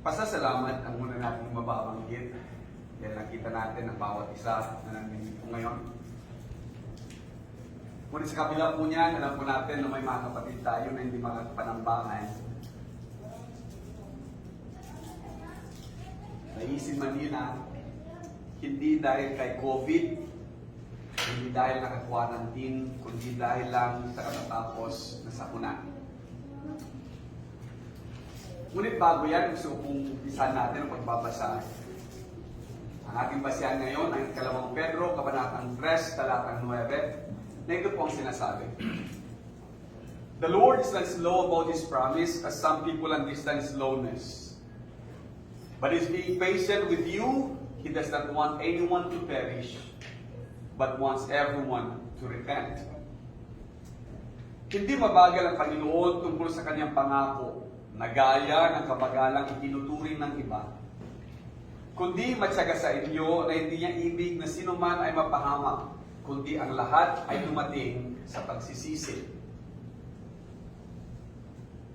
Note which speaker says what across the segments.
Speaker 1: Pasasalamat ang muna natin mababanggit dahil nakita natin ang bawat isa na nandito ngayon. Ngunit sa kabila po niyan, alam po natin na may mga kapatid tayo na hindi makakapanambangan. Naisip Manila, hindi dahil kay COVID, hindi dahil naka-quarantine, kundi dahil lang sa katatapos na sakuna. Ngunit bago yan, gusto kong umpisan natin ang pagbabasa. Ang ating basihan ngayon ay 2 Pedro, Kabanatang 3, Talatang 9, na ito po ang sinasabi. The Lord is not slow about His promise, as some people understand slowness. But is being patient with you. He does not want anyone to perish, but wants everyone to repent. Hindi mabagal ang Panginoon tungkol sa kanyang pangako na gaya ng kabagalang itinuturing ng iba, kundi matyaga sa inyo na hindi niya ibig na sino man ay mapahamak, kundi ang lahat ay dumating sa pagsisisi.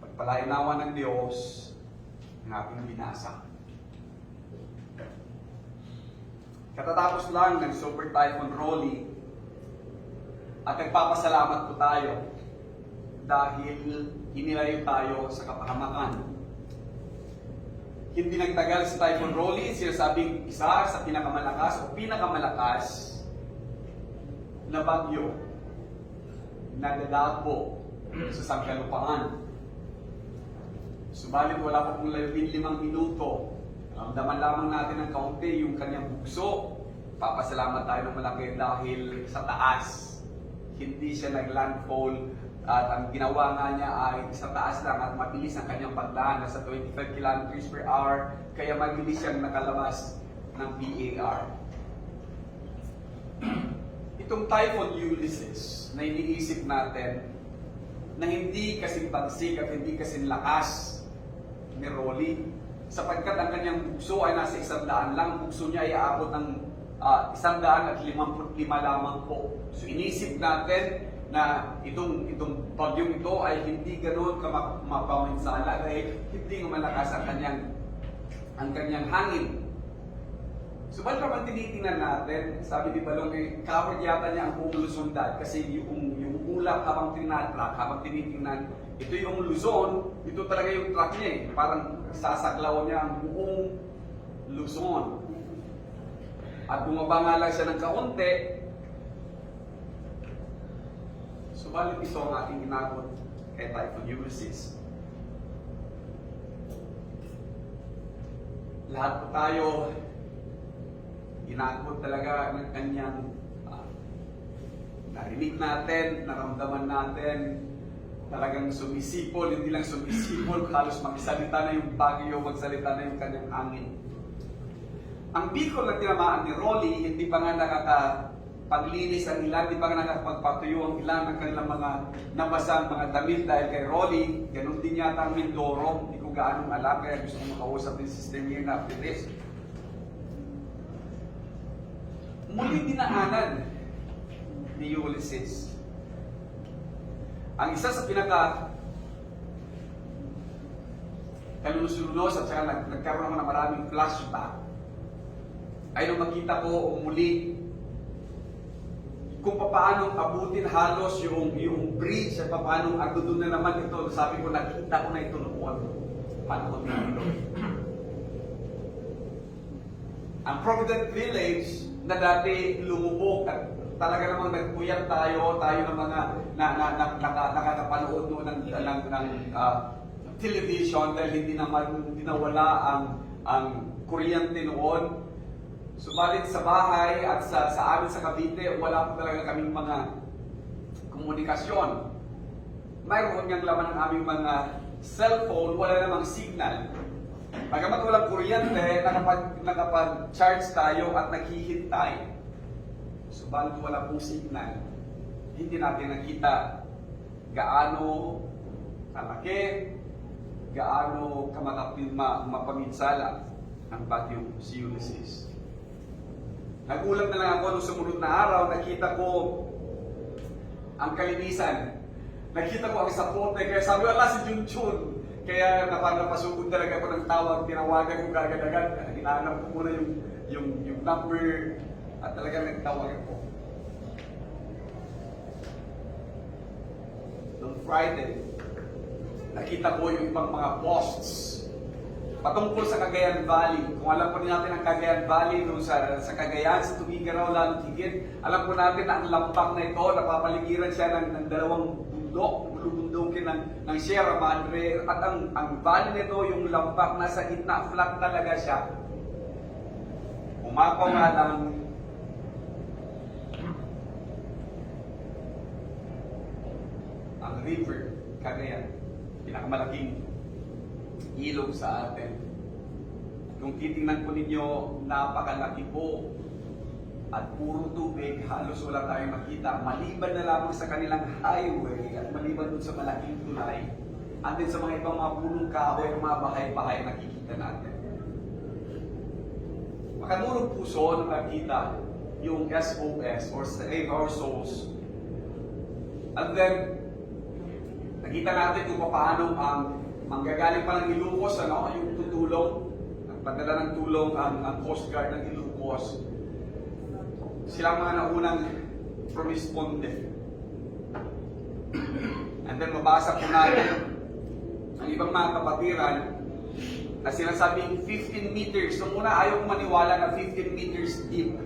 Speaker 1: Pagpalainawa ng Diyos ang ating binasa. Katatapos lang ng Super Typhoon Rolly at nagpapasalamat po tayo dahil inilayo tayo sa kapahamakan. Hindi nagtagal sa Typhoon Rolly, sinasabing isa sa pinakamalakas o pinakamalakas na bagyo na dadako sa sangkalupaan. Subalit wala pa pong 15 minuto. Ramdaman lamang natin ng kaunti yung kanyang bugso. Papasalamat tayo ng malaki dahil sa taas. Hindi siya nag-landfall at ang ginawa nga niya ay sa taas lang at mabilis ang kanyang pagdaan. Nasa 25 kilometers per hour, kaya mabilis siyang nakalabas ng PAR. Itong Typhoon Ulysses na iniisip natin na hindi kasing bagsik at hindi kasing lakas ni Rolly, sapagkat ang kanyang bugso ay nasa 100 lang, bugso niya ay aabot ng 155 lamang po. So inisip natin na itong bagyong ito ay hindi ganoon mapaminsala dahil hindi malakas ang kanyang hangin. So ba't naman tinitingnan natin, sabi ni Balong, covered yata niya ang buong Luzon kasi yung ulap habang tinatrack, habang tinitingnan, ito yung Luzon, ito talaga yung track niya eh. Parang sasaklaw niya ang buong Luzon. At bumaba nga lang siya ng kaunti. Subalit ito ang ating inabot kay Typhoon Ulysses. Lahat po tayo, inabot talaga ng kanyang narinig natin, naramdaman natin, talagang sumisipol, hindi lang sumisipol, halos magsalita na yung bagyo, magsalita na yung kanyang hangin. Ang bikol na tinamaan ni Rolly, hindi pa nga nakakapaglinis ang ilan, hindi pa nga nakapagpatuyo ang ilan ng kanilang mga nabasang mga damit dahil kay Rolly. Ganun din yata ang Mindoro, hindi ko gaano alam, kaya gusto ko makausap yung system here na after this. Muli dinaanan ni Ulysses ang isa sa kalulunos at saka nagkaroon naman ng maraming flashback ay nung makita ko muli kung paano abutin halos yung bridge at paano doon na naman ito. Sabi ko, nakita ko na ito noon. Panahon nito. Ang Provident Village na dati lumubog at talaga namang nagpuyat tayo ng mga nakakapanood noon ng television dahil hindi nawala ang kuryente noon. Subalit sa bahay at sa amin sa Cavite, wala po talaga kaming mga komunikasyon. Mayroon niyang laman ng aming mga cellphone, wala namang signal. Pagkamat walang kuryente, nakapag-charge tayo at naghihintay. Subalit wala pong signal. Hindi natin nakita gaano kalaki, gaano mapaminsala ang bagyong si Ulysses. Nagulat na lang ako nung sumunod na araw, nakita ko ang kalinisan Nakita ko ang sapote, kaya sabi ko, ala si Junjun. Kaya napasugod talaga ako ng tawag, tinawagan ko agad-agad. Hinahanap ko muna yung number at talaga nagtawag ako. Noong Friday, nakita ko yung ibang mga posts patungkol sa Cagayan Valley. Kung alam po natin ang Cagayan Valley doon sa Cagayan, sa Tuguegarao, lalo higit, alam po natin na ang lampak na ito, napapaligiran siya ng dalawang bundok, bulubundukin ng Sierra Madre, at ang valley nito, yung lampak, nasa gitna, flat talaga siya. Umapaw nga lang, ang river, Cagayan, pinakamalaking ilog sa atin. Kung titingnan po ninyo, napakalaki po at puro tubig, halos wala tayong makita. Maliban na lamang sa kanilang highway at maliban dun sa malaking tulay, at din sa mga ibang mga punong kahoy, mga bahay-bahay nakikita natin. Makanurong puso na makita yung SOS or Save Our Souls. And then, nakita natin kung paano ang manggagaling pa ng Ilocos, yung tutulong, nagpadala ng tulong ang Coast Guard ng Ilocos. Sila mga naunang rumisponde. And then mabasa po natin ang ibang mga kapatiran na sinasabing 15 meters. Nung una ayaw kong maniwala na 15 meters deep.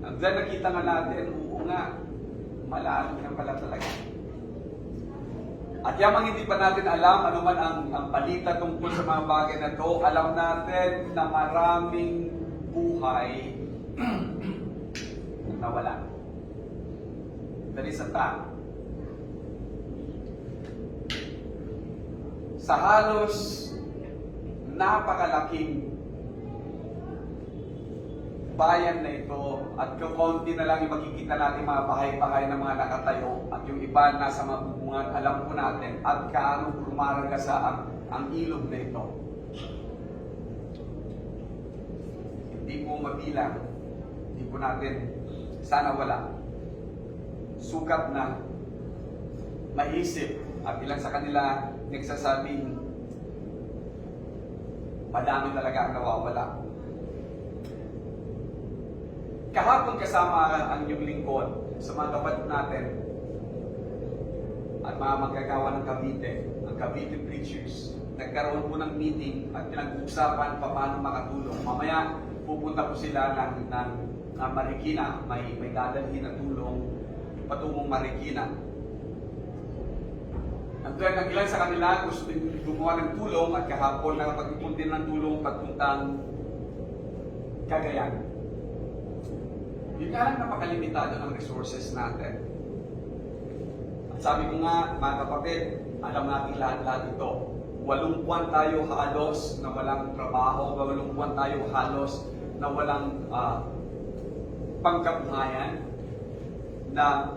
Speaker 1: And then nakita nga natin, oo nga, malalim na pala talaga. At yamang hindi pa natin alam ano man ang balita tungkol sa mga bagay na to, alam natin na maraming buhay nawala. That is a fact. Sa halos napakalaking bayan na ito at kaunti na lang yung makikita natin mga bahay-bahay ng mga nakatayo at yung iba nasa mabubungan, alam po natin at kaano rumaragasa ang ilog na ito. Hindi po mabilang, hindi po natin sana wala. Sukat na maisip at ilan sa kanila nagsasabing madami talaga ang nawawala. Kahapon kasama ang inyong lingkod sa mga kapatid natin at mga manggagawa ng Cavite, ang Cavite Preachers. Nagkaroon po ng meeting at pinag-uusapan paano makatulong. Mamaya pupunta po sila ng Marikina, may dadalhin na tulong patungong Marikina. At ang ilan sa kanila gusto gumawa ng tulong at kahapon nakapag-ipon din ng tulong papuntang Cagayan. Yun nga lang napakalimitado ng resources natin. At sabi ko nga, mga kapatid, alam natin lahat ito. 8 buwan tayo halos na walang trabaho, 8 buwan tayo halos na walang pangkabuhayan, na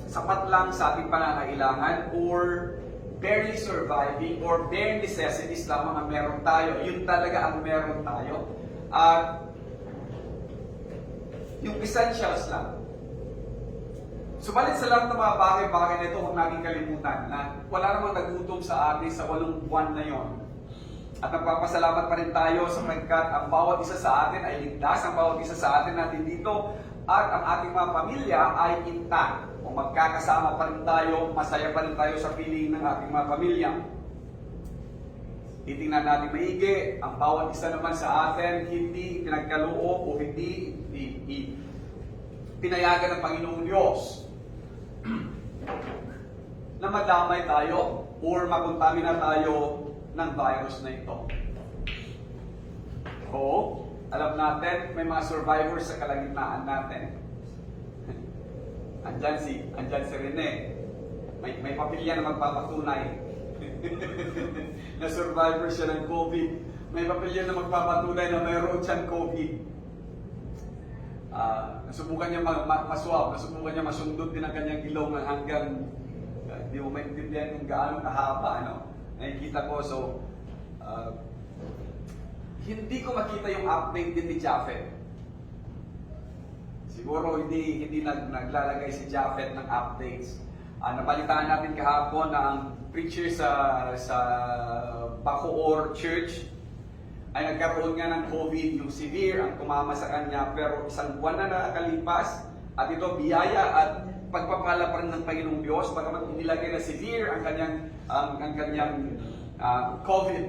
Speaker 1: sapat lang sa ating pangangailangan or barely surviving or bare necessities lamang ang meron tayo. Yun talaga ang meron tayo. At yung essentials lang. Subalit sa lahat ng mga bagay-bagay na ito, huwag natin kalimutan na wala namang nagutom sa atin sa 8 buwan na yon. At nagpapasalamat pa rin tayo sapagkat ang bawat isa sa atin ay ligtas, ang bawat isa sa atin natin dito, at ang ating mga pamilya ay intact. O magkakasama pa rin tayo, masaya pa rin tayo sa piling ng ating mga pamilya. Titingnan natin maigi, ang bawat isa naman sa atin hindi pinagkaloob o hindi pinayagan ng Panginoong Diyos na madamay tayo or makontamina tayo ng virus na ito. Oo, alam natin, may mga survivors sa kalagitnaan natin. Andyan si Rene. May papilya na magpapatunay na survivor siya ng COVID. May papilya na magpapatunay na mayroon siyang COVID. Nasubukan niya maswab, nasubukan niya masundot din ang kanyang ilong hanggang hindi mo maintindihan kung gaano kahaba, nakikita ko. So, hindi ko makita yung update din ni Japhet. Siguro hindi naglalagay si Japhet ng updates. Napalitan natin kahapon na ang preacher sa Bacoor Church ay nagkaroon nga ng COVID, yung severe ang tumama sa kanya, pero isang buwan na nakakalipas at ito biyaya at pagpapala pa rin ng Panginoong Diyos, bagamat nilagay na severe ang kanyang COVID,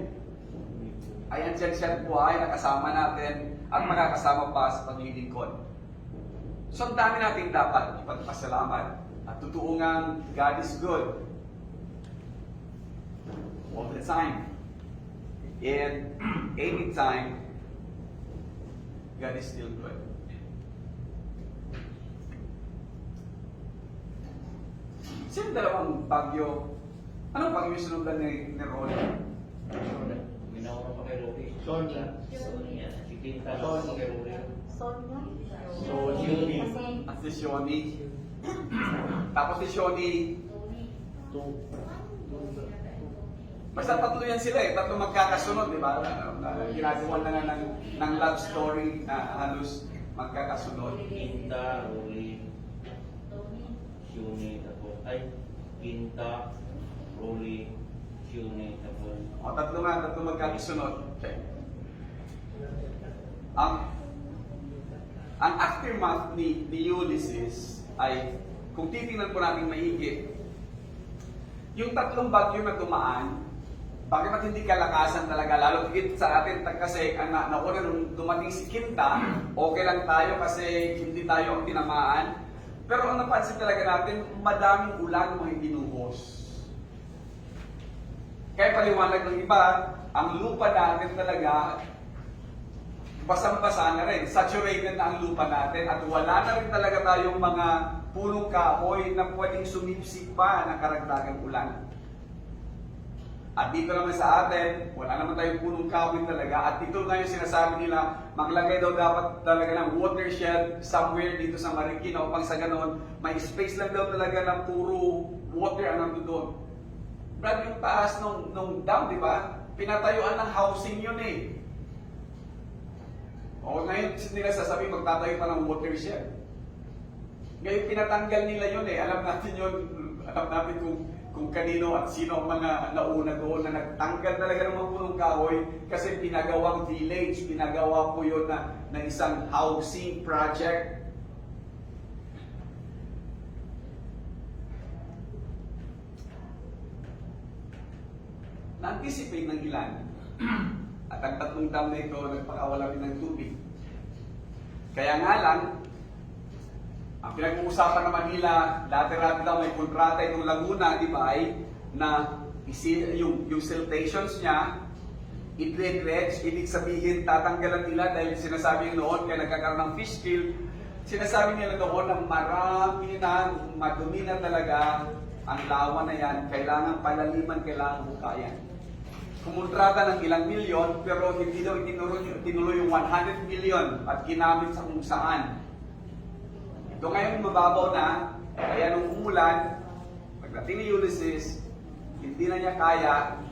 Speaker 1: ay andyan siya buhay, nakasama natin at makakasama pa sa paglilingkod. So ang dami natin dapat ipagpasalamat. At totoo nga, God is good. All the time. And anytime, God is still good. Sino dalawang bagyo? Anong bagyo sinundan ni Ronnie?
Speaker 2: Minawa pa kay Rory.
Speaker 3: Sonia.
Speaker 2: Si Quinta pa kay Rory.
Speaker 3: Sonia.
Speaker 1: At si Shoni. Tapos si Shoni, basta tatlo yan sila eh, tatlo magkakasunod, di ba? Ginagawa na nga ng love story na halos magkakasunod.
Speaker 2: Quinta, Rory, Shuni, tapos Quinta, Rory, Shuni, tapos
Speaker 1: O tatlo magkakasunod. Okay. Ang aftermath ni Ulysses ay, kung titingnan po natin maigi, yung tatlong bagyo na dumaan, bakit hindi kalakasan talaga, lalo higit sa atin kasi nauna nung dumating si Quinta, okay lang tayo kasi hindi tayo ang tinamaan. Pero ang napansin talaga natin, madaming ulan mga binuhos. Kaya paliwanag ng iba, ang lupa natin talaga, basang-basa na rin, saturated na ang lupa natin at wala na rin talaga tayong mga punong kahoy na pwedeng sumipsip pa ng karagdagang ulan. At dito naman sa atin, wala naman tayong punong kahoy talaga at ito nga yung sinasabi nila, maglagay daw dapat talaga ng watershed somewhere dito sa Marikina upang sa ganon, may space lang daw talaga ng puro water ang nandun doon. Brad, yung taas nung dam, di ba? Pinatayuan ng housing yun eh. O ngayon nila sasabihin magtatayo pa ng watershed. Ngayon pinatanggal nila yun eh. Alam natin yun, alam natin kung kanino at sino ang mga nauna doon na nagtanggal talaga ng mga punong kahoy kasi pinagawang village, pinagawa po yun na isang housing project. Na-anticipate ng ilan. At ang tatlong dam na ito, nagpakawala rin ng tubig. Kaya nga lang, ang pinag-uusapan naman nila, dati-dati daw may kontrata itong Laguna, di ba, ay na yung siltations niya, i-dredge, ibig sabihin tatanggalan nila dahil sinasabi noon, kaya nagkakaroon ng fish kill, sinasabi nila noon na marami na, madumi na talaga ang lawa na yan, kailangan palaliman, kailangan hukayan. Kumontrata ng ilang milyon, pero hindi daw tinuloy yung 100 million at ginamit sa kung saan. Ito ngayon mababaw na, kaya nung umulan, pagdating ni Ulysses, hindi na niya kaya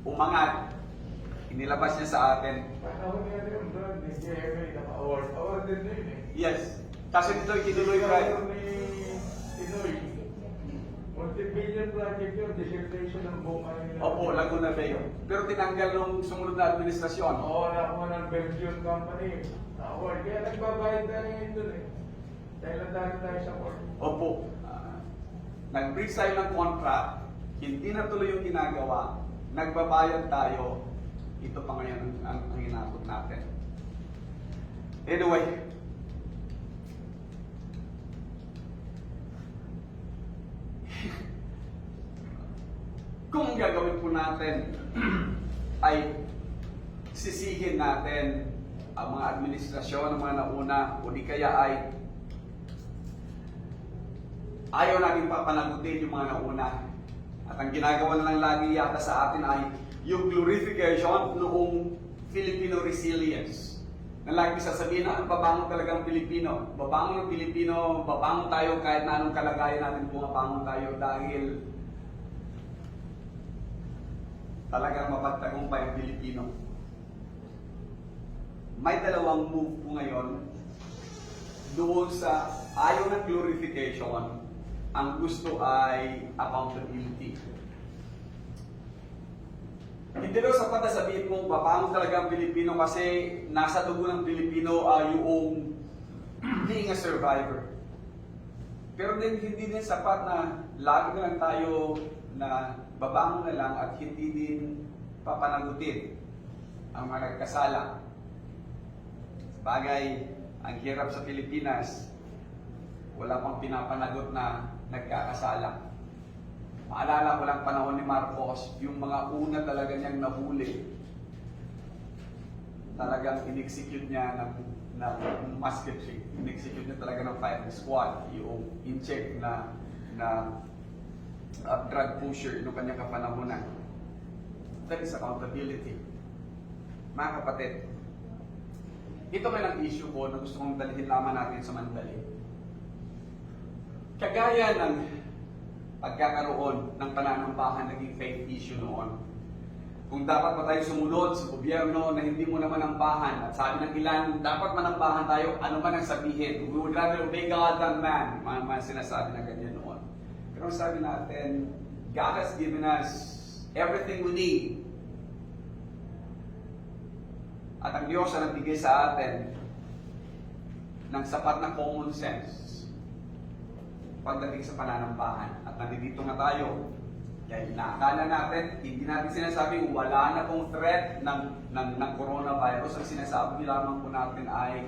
Speaker 1: umangat. Inilabas niya sa atin. Yes. Kasi dito itinuloy pa.
Speaker 4: Multi-billion project yun, dissertation ng buong Manila.
Speaker 1: Opo, Laguna Bay. Pero tinanggal nung sumunod na administrasyon.
Speaker 4: Oo, nakuha ng Belgian company. Na-award. Kaya nagbabayad na rin doon eh. Dahil nandali tayo sa court.
Speaker 1: Opo. Nag-breach tayo ng contract. Hindi na tuloy yung ginagawa. Nagbabayad tayo. Ito pa ngayon ang inabot natin. Anyway, kung ang gagawin po natin ay sisihin natin ang mga administrasyon ng mga nauna o di kaya ay ayaw natin papanagutin yung mga nauna. At ang ginagawa na lang lagi yata sa atin ay yung glorification noong Filipino resilience. Na lagi sasabihin na ang babangon talagang Pilipino. Babangon ng Pilipino, babangon tayo kahit na anong kalagayan natin bumabangon tayo dahil talagang mapagtagumpay ang Pilipino. May dalawang move po ngayon doon sa ayaw ng glorification ang gusto ay accountability. Hindi daw sapat na sabihin mo, paano talaga ang Pilipino kasi nasa dugo ng Pilipino ay yung being a survivor. Pero din, hindi din sapat na lagi na lang tayo na babangon na lang at hindi din papanagutin ang mga nagkasala. Bagay, ang hirap sa Pilipinas, wala pang pinapanagot na nagkakasala. Maalala ko lang panahon ni Marcos, yung mga una talaga niyang nahuli, talagang in-execute niya ng musketry. In-execute niya talaga ng firing squad, yung in-check na drug pusher noong kanyang kapanahonan. That is accountability. Mga kapatid, ito man ang issue ko na gusto kong dalhin lamang natin sa mandali. Kagaya ng pagkakaroon ng pananambahan naging faith issue noon. Kung dapat ba tayo sumunod sa gobyerno na hindi mo naman nambahan, at sabi ng ilan, dapat manambahan tayo, ano man ang sabihin. We would rather obey God than man. Mga sinasabi na ganyan noon. Pero sabi natin, God has given us everything we need. At ang Diyos ang nagbigay sa atin ng sapat na common sense pagdating sa pananambahan. At nandito nga tayo. Kaya inaakala natin, hindi natin sinasabing wala na pong threat ng coronavirus. Ang sinasabi lamang po natin ay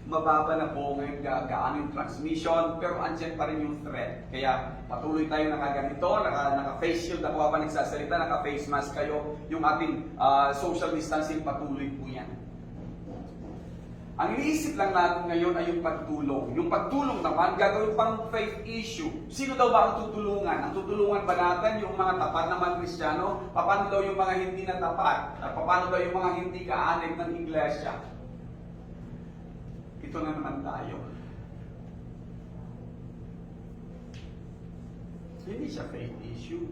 Speaker 1: mababa na po ngayon gaano yung transmission, pero andyan pa rin yung threat. Kaya patuloy tayo nakaganito, naka-face shield ako habang nagsasalita, naka-face mask kayo. Yung ating social distancing, patuloy po yan. Ang iniisip lang natin ngayon ay yung pagtulong. Yung pagtulong naman, gagawin pang faith issue. Sino daw ba ang tutulungan? Ang tutulungan ba natin yung mga tapat naman Kristiyano? Paano daw yung mga hindi na tapat? At paano daw yung mga hindi kaanig ng iglesia? Ito na naman tayo. Hindi siya faith issue.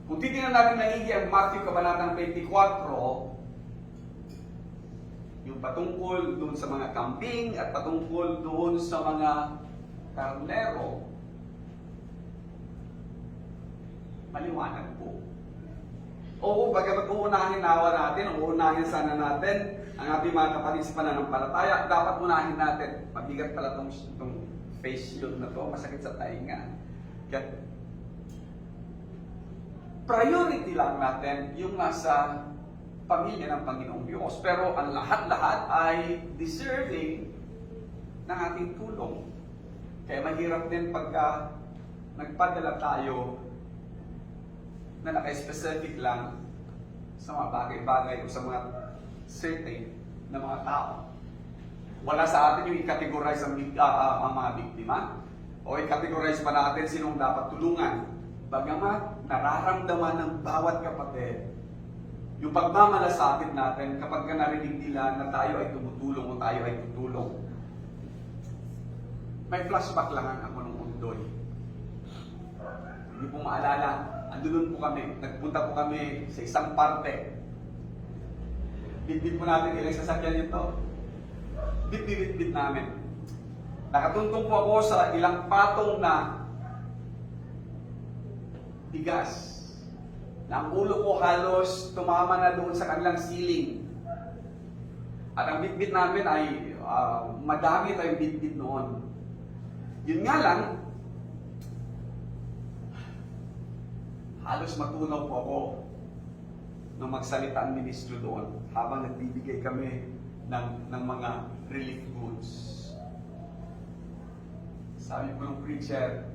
Speaker 1: Kung titignan natin maigi ang Matthew Kabanatang 24, yung patungkol doon sa mga kambing at patungkol doon sa mga karnero, maliwanag po. Oo, bagamat uunahin nawa natin, uunahin sana natin ang ating mga kapatid sa pananampalataya, dapat unahin natin. Mabigat pala itong face shield na to, masakit sa tainga. Kaya, priority lang natin yung nasa pamilya ng Panginoong Diyos. Pero ang lahat-lahat ay deserving ng ating tulong. Kaya mahirap din pagka nagpadala tayo na naka-specific lang sa mga bagay-bagay o sa mga certain na mga tao. Wala sa atin yung i-categorize ang mga biktima o i-categorize pa natin sinong dapat tulungan. Bagamat nararamdaman ng bawat kapatid yung pagmamalasakit natin kapag narinig nila na tayo ay tumutulong o tayo ay tutulong. May flashback lang ako nung undoy. Hindi po maalala, andun po kami, nagpunta po kami sa isang parte. Bitbit po natin ilang sasakyan ito. Bitbit namin. Nakatuntong po ako sa ilang patong na bigas. Na ang ulo ko halos tumama na doon sa kanilang ceiling. At ang bitbit namin ay madami tayong bitbit noon. Yun nga lang, halos matunaw po ako nung magsalita ang ministro doon habang nagbibigay kami ng mga relief goods. Sabi po ng preacher,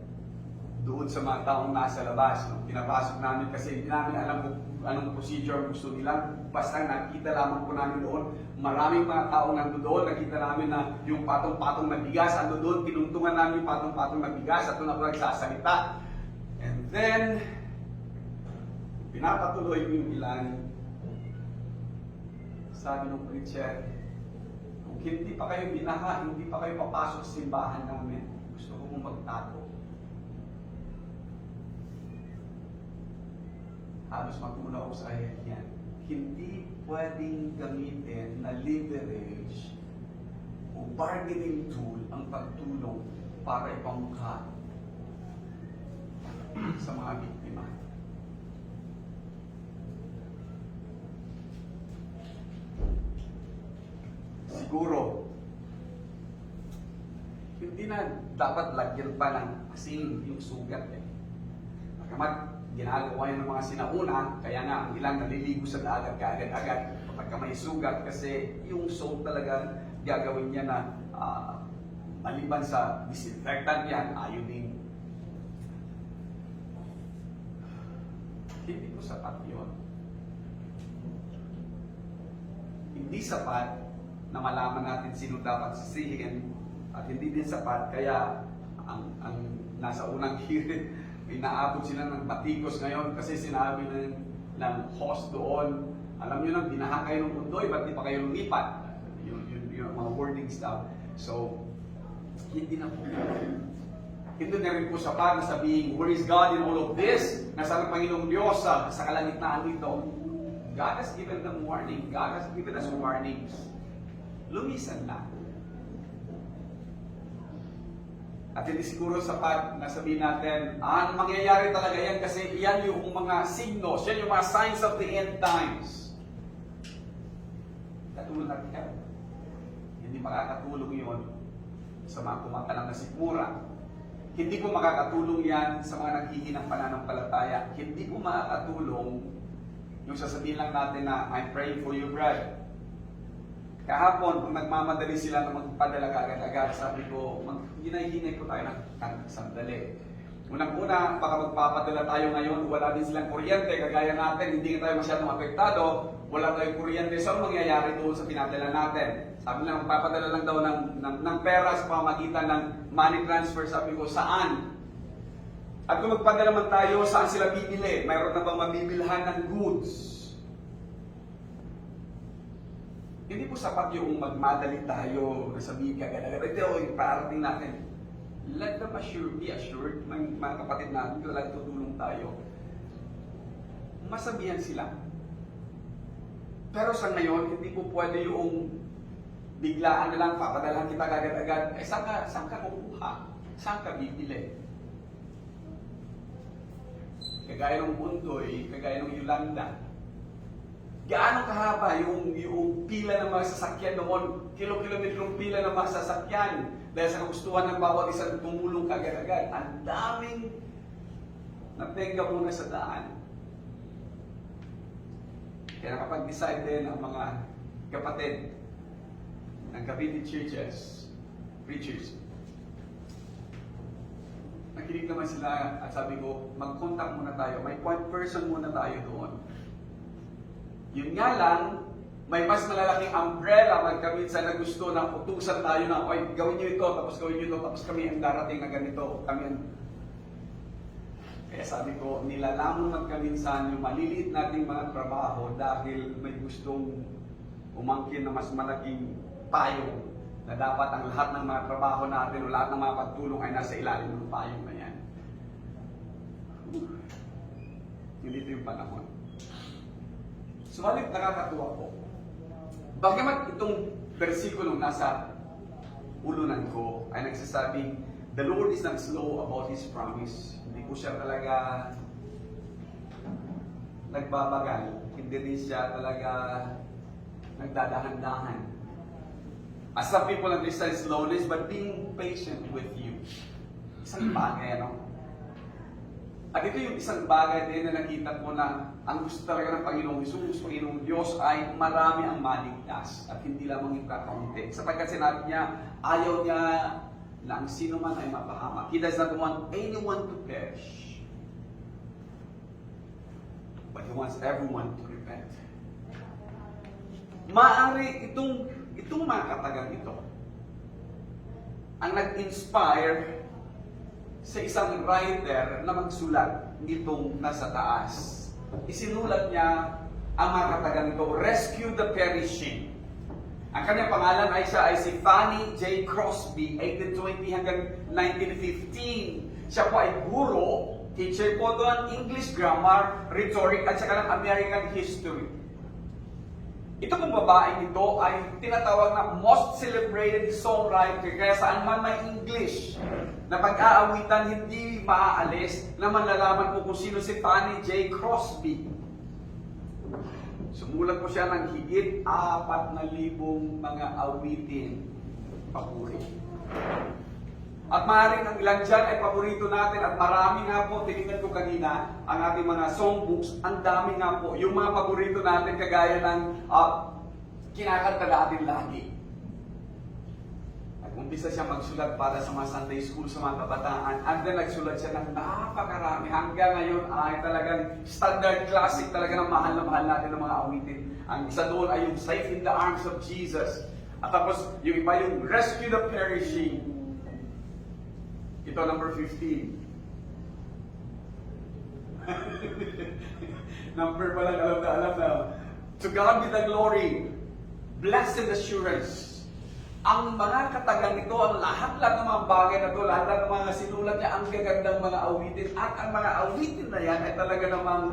Speaker 1: doon sa mga taong nasa labas, no? Pinapasok namin kasi hindi namin alam kung anong procedure gusto nila. Basta nakita lamang po namin doon, maraming mga taong nandoon, nakita namin na yung patong-patong na bigas, ando doon, tinungtungan namin yung patong-patong na bigas at doon ako nagsasalita. And then, pinapatuloy ko yung ilan. Sabi ng preacher, kung hindi pa kayo binaha, hindi pa kayo papasok sa simbahan namin, gusto ko mong magtago. Halos matunaw sa yan. Hindi pwedeng gamitin na leverage o bargaining tool ang pagtulong para ipamukha sa mga biktima. Siguro, hindi na dapat lagyan pa ng asin yung sugat eh. Bagamat ginagawa yun ng mga sinauna, kaya nga ang ilang naliligo sa dagat kaagad-agad kapag may sugat kasi yung soap talaga gagawin niya na maliban sa disinfectant yan, iodine. Hindi ko sapat yun. Hindi sapat na malaman natin sino dapat sisihin at hindi din sapat kaya ang nasa unang hearing inaabot sila ng batikos ngayon kasi sinabi ng host doon, alam nyo nang binaha kayo ng mundoy, ba't di pa kayo lumipat? Yung mga wordings daw. So, hindi na po. Hindi na rin po sapat na sabihin, where is God in all of this? Nasaan ang Panginoong Diyos sa kalagitnaan nito? God has given them warning. God has given us warnings. Lumisan na. At hindi siguro sapat na sabihin natin, mangyayari talaga yan kasi yan yung mga signos, yan yung mga signs of the end times. Katulad natin. Hindi makakatulong yun sa mga kumakalang na sikmura. Hindi po makakatulong yan sa mga naghihinang pananampalataya. Hindi po makakatulong yung sasabihin lang natin na, I'm praying for you, brother. Kahapon, kung nagmamadali sila na magpadala agad-agad, sabi ko, hinay-hinay ko tayo ng sandali. Unang-una, baka magpapadala tayo ngayon, wala din silang kuryente, kagaya natin, hindi tayo masyadong apektado, wala tayong kuryente, so ano mangyayari doon sa pinadala natin? Sabi lang, magpapadala lang daw ng pera sa pamamagitan ng money transfer, sabi ko, saan? At kung magpadala man tayo, saan sila bibili? Mayroon na bang mabibilhan ng goods? Hindi po sapat yung magmadali tayo na sabihin ka agad-agad, ito yung parating natin. Let them be assured ng mga kapatid natin, talagang tutulong tayo. Masabihan sila. Pero sa ngayon, hindi po pwede yung biglaan na lang, papadalahan kita agad-agad. Saan ka kukuha? Saan ka bibili? Kagaya ng Bundoy, kagaya ng Yolanda. Gaano kahaba yung pila ng mga sasakyan noon, kilo-kilometrong pila ng mga sasakyan dahil sa kagustuhan ng bawat isang tumulong kagad-agad. Ang daming natenga muna sa daan. Kaya nakapag-decide din ang mga kapatid ng Cavite churches, preachers. Nakinig naman sila at sabi ko, mag-contact muna tayo. May point person muna tayo doon. Yun nga lang, may mas malalaking umbrella magkaminsan na gusto na utusan tayo na, oy, gawin nyo ito, tapos gawin nyo ito, tapos kami ang darating na ganito. Kaya sabi ko, nilalamon magkaminsan yung maliliit nating mga trabaho dahil may gustong umangkin na mas malaking payong na dapat ang lahat ng mga trabaho natin o lahat ng mga pagtulong ay nasa ilalim ng payong na yan. Hindi ito yung panahon. Subalit nakakatuwa po. Bagamat itong versikulong nasa ulunan ko ay nagsasabing, the Lord is not slow about His promise. Hindi po siya talaga nagbabagal. Hindi rin siya talaga nagdadahan-dahan. As some people understand slowness, but being patient with you. Isang bagay, ano? At ito yung isang bagay din na nakita ko na ang gusto talaga ng Panginoong Jesus, Panginoong Diyos ay marami ang maligtas at hindi lamang yung kakaunti. Sapagkat sinabi niya, ayaw niya na ang sino man ay mapahamak. He does not want anyone to perish. But He wants everyone to repent. Maaari itong mga katagang ito ang nag-inspire sa isang writer na magsulat nitong nasa taas. Isinulat niya ang mga katagang ito, Rescue the Perishing. Ang kanyang pangalan ay si Fanny J. Crosby, 1820 hanggang 1915. Siya po ay guro, teacher po doon, English grammar, rhetoric, at saka ng American history. Ito pong babaeng ito ay tinatawag na most celebrated songwriter. Kaya saan man may English na pag-aawitan, hindi maaalis na manlalaman po kung sino si Fanny J. Crosby. Sumulat po siya ng higit 4,000 mga awitin papuri. At maaaring ang ilan dyan ay paborito natin at marami nga po, tinignan ko kanina, ang ating mga songbooks, ang dami nga po. Yung mga paborito natin kagaya ng kinakanta natin lagi. Nag-umpisa siya magsulat para sa mga Sunday school, sa mga kabataan, and then nagsulat siya ng napakarami. Hanggang ngayon ay talagang standard classic talaga ng mahal na mahal natin ng mga awitin. Ang isa doon ay yung Safe in the Arms of Jesus. At tapos yung iba yung Rescue the Perishing. Ito number 15. Number pa lang, alam na. To God be the glory. Blessed assurance. Ang mga katagang nito, ang lahat ng mga bagay na ito, lahat ng mga sinulat niya, ang gagandang mga awitin. At ang mga awitin na yan ay talaga namang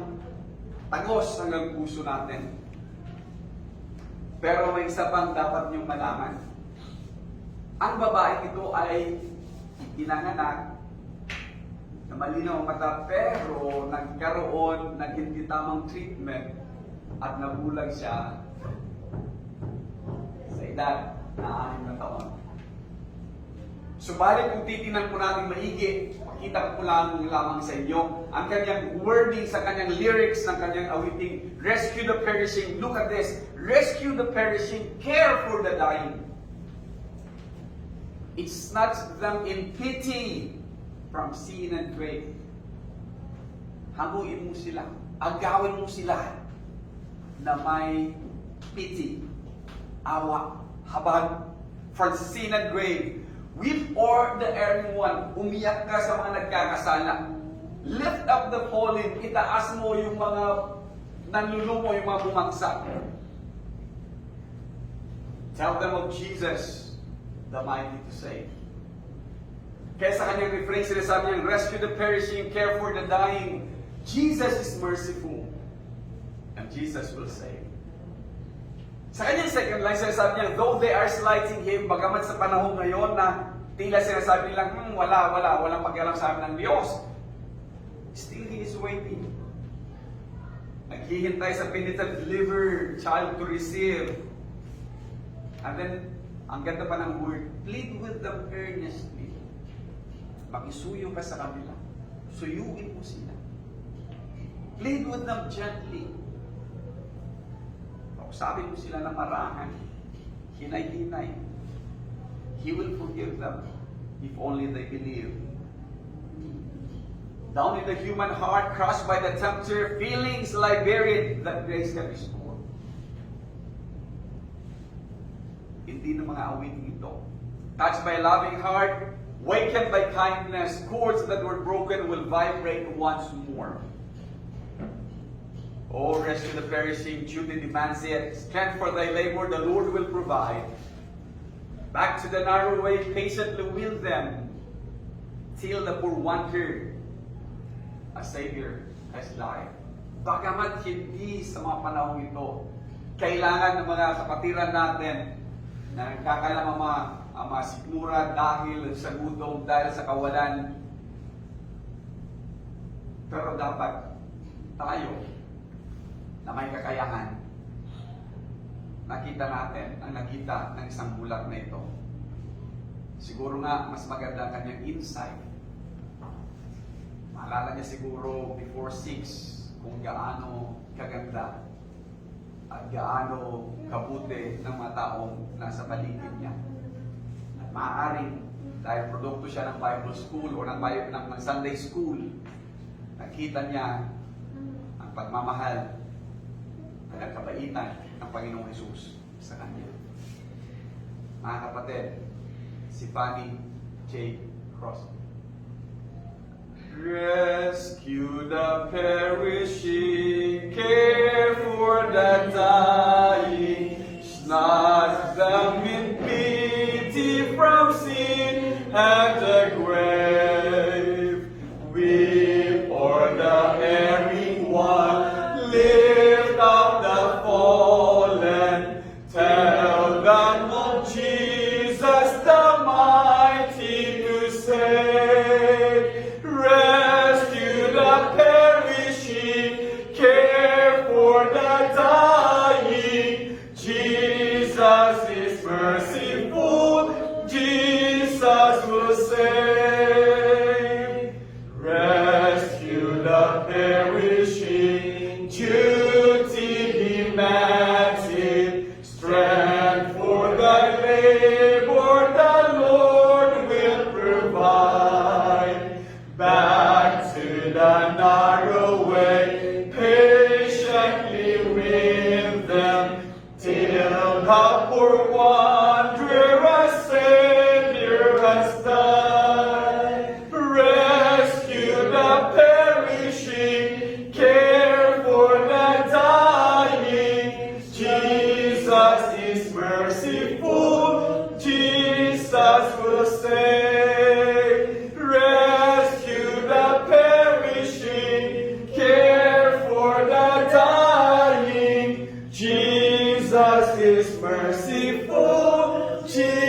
Speaker 1: tagos hanggang puso natin. Pero may isa pang dapat niyong malaman. Ang babaeng ito ay pinanganak na malinaw ang mata, pero nagkaroon ng hindi tamang treatment at nabulag siya sa edad na 6 na taon. Subalit kung titingnan po natin maigi, makita ko lamang sa inyo ang kanyang wording sa kanyang lyrics ng kanyang awiting, Rescue the Perishing. Look at this. Rescue the perishing, care for the dying. It snatched them in pity from sin and grave. Hanguin mo sila, agawin mo sila na may pity, awa, habag, from sin and grave. Weep o'er the erring one, umiyak ka sa mga nagkakasala. Lift up the fallen, itaas mo yung mga nanlulumo, yung mga bumagsak. Tell them of Jesus, the mighty to save. Kaya sa kanyang refrain, sinasabi niyang, rescue the perishing, care for the dying. Jesus is merciful, and Jesus will save. Sa kanyang second line, sinasabi niya, though they are slighting him, bagamat sa panahon ngayon na tila sinasabi nilang, walang pakialam sa amin ng Diyos, still He is waiting. Naghihintay sa penitent liver child to receive. And then, ang ganda pa ng word, plead with them earnestly. Makisuyo ka sa kanila. Suyuin mo sila. Plead with them gently. Sabi mo sila na marangan, hinay-hinay. He will forgive them if only they believe. Down in the human heart, crushed by the tempter, feelings lie buried, that grace can restore. Hindi ng mga awiting ito. Touched by a loving heart, wakened by kindness, chords that were broken will vibrate once more. Oh, rescue the perishing, duty demands it. Strength for thy labor, the Lord will provide. Back to the narrow way, patiently will them, till the poor wander. A Savior has died. Bagamat hindi sa mga panahon ito, kailangan ng mga kapatiran natin na nagkakalang mga sikmura dahil sa gutom, dahil sa kawalan. Pero dapat tayo na may kakayahan, nakita natin ang nakita ng isang bulat na ito. Siguro nga, mas maganda ang kanyang insight. Maalala niya siguro before 6 kung gaano kaganda at gaano kabuti ng mga taong nasa paligid niya. At maaaring dahil produkto siya ng Bible school o ng Sunday school, nakita niya ang pagmamahal at kabaitan ng Panginoong Hesus sa kanya. Mga kapatid, si Fanny J. Crosby. Rescue the perishing, care for the dying, snatch them in pity from sin and the grave. Weep o'er the erring one, lift up the fallen,
Speaker 3: back to the narrow way, patiently with them, till the poor wanderer a Savior has died. Rescue the perishing, care for the dying. Jesus is merciful, Jesus will save. Rescue the perishing, care for the dying. Jesus is merciful, Jesus